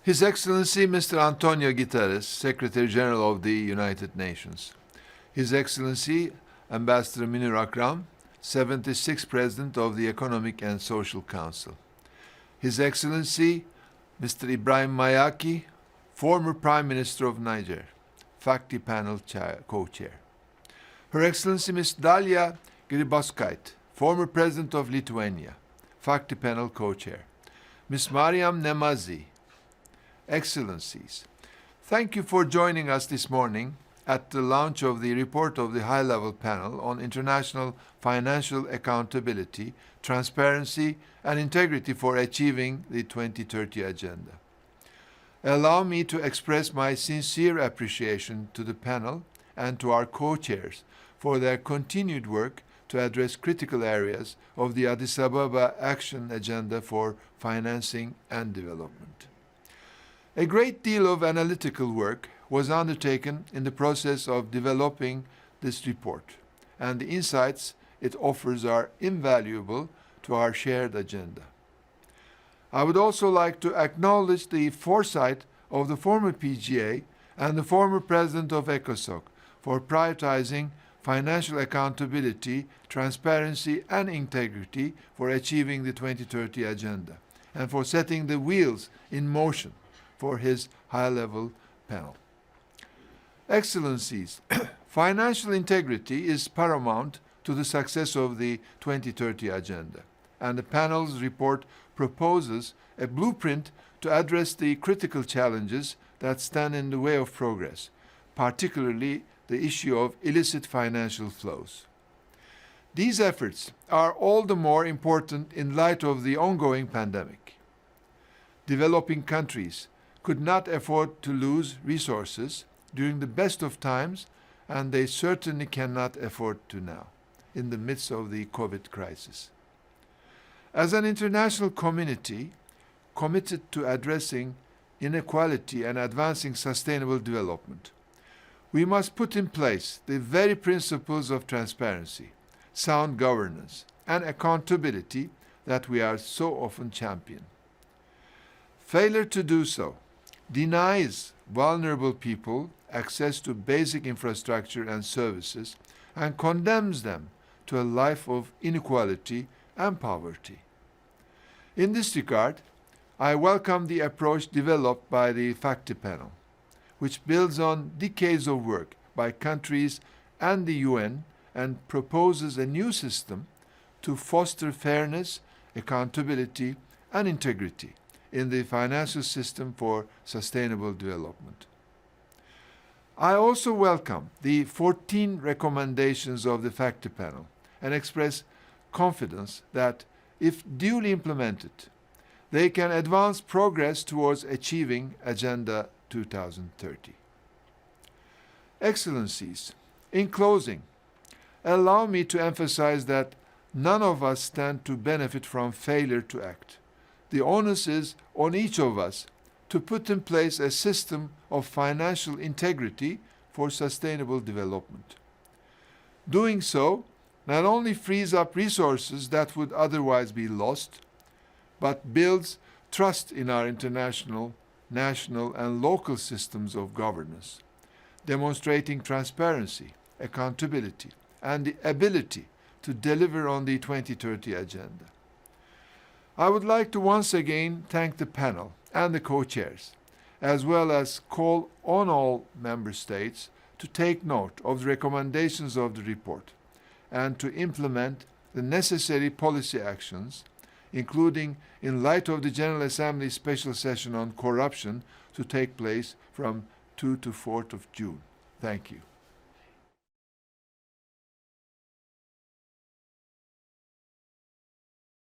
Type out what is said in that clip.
His Excellency Mr. Antonio Guterres, Secretary General of the United Nations. His Excellency Ambassador Münir Akram, 76th President of the Economic and Social Council. His Excellency Mr. Ibrahim Mayaki, former Prime Minister of Niger, FACTI Panel Co-Chair. Her Excellency Ms. Dalia Grybauskaite, former President of Lithuania, FACTI Panel Co-Chair. Ms. Mariam Nemazi, Excellencies, thank you for joining us this morning at the launch of the report of the high-level panel on international financial accountability, transparency, and integrity for achieving the 2030 Agenda. Allow me to express my sincere appreciation to the panel and to our co-chairs for their continued work to address critical areas of the Addis Ababa Action Agenda for Financing and Development. A great deal of analytical work was undertaken in the process of developing this report, and the insights it offers are invaluable to our shared agenda. I would also like to acknowledge the foresight of the former PGA and the former president of ECOSOC for prioritizing financial accountability, transparency, and integrity for achieving the 2030 Agenda, and for setting the wheels in motion for his high-level panel. Excellencies, financial integrity is paramount to the success of the 2030 Agenda, and the panel's report proposes a blueprint to address the critical challenges that stand in the way of progress, particularly the issue of illicit financial flows. These efforts are all the more important in light of the ongoing pandemic. Developing countries could not afford to lose resources during the best of times, and they certainly cannot afford to now, in the midst of the COVID crisis. As an international community committed to addressing inequality and advancing sustainable development, we must put in place the very principles of transparency, sound governance, and accountability that we are so often champion. Failure to do so denies vulnerable people access to basic infrastructure and services and condemns them to a life of inequality and poverty. In this regard, I welcome the approach developed by the FACTI panel, which builds on decades of work by countries and the UN and proposes a new system to foster fairness, accountability, and integrity in the financial system for sustainable development. I also welcome the 14 recommendations of the FACTI panel and express confidence that, if duly implemented, they can advance progress towards achieving Agenda 2030. Excellencies, in closing, allow me to emphasize that none of us stand to benefit from failure to act. The onus is on each of us to put in place a system of financial integrity for sustainable development. Doing so not only frees up resources that would otherwise be lost, but builds trust in our international, national, and local systems of governance, demonstrating transparency, accountability, and the ability to deliver on the 2030 Agenda. I would like to once again thank the panel and the co-chairs, as well as call on all member states to take note of the recommendations of the report and to implement the necessary policy actions, including in light of the General Assembly's special session on corruption to take place from 2 to 4th of June. Thank you.